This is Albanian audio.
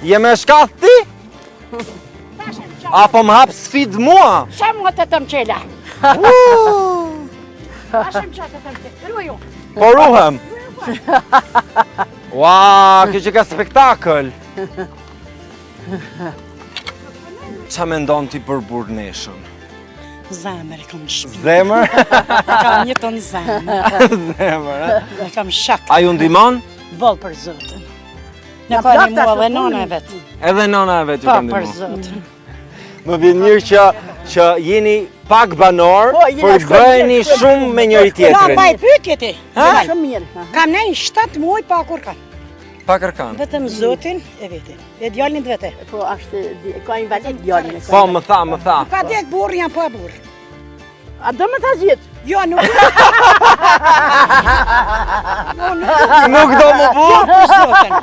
Je me shkath ti? Apo më hap sfid mua? Qa mua të të mqela? Ashtë më qa të të mqela? Ruju. Po ruhem. Ua, kjo që ka spektakël. Qa me ndonë ti për burneshën? Zemër e kam shpi. Zemër? E kam një tonë zemër. Zemër, E kam shak. A ju ndimon? Bol për zotën. Në ka një mua dhe nona e vetë. Edhe nona e vetë ju Pa ka për ndimon. zotën. Më vjen mirë që jeni pak banor, por bëheni shumë me njëri Ja, tjetrin. baj pyetje ti. Shumë mirë. Kam nej 7 muaj pa kur kanë. Pa kërkan. Vetëm zotin e vetin. E djalin të vete. Po ashtë, ka invalid djalin. Po, më tha. Ka dek burë, janë pa burë. A do më ta zjetë? Jo, nuk. Nuk do më bu? Për zotën.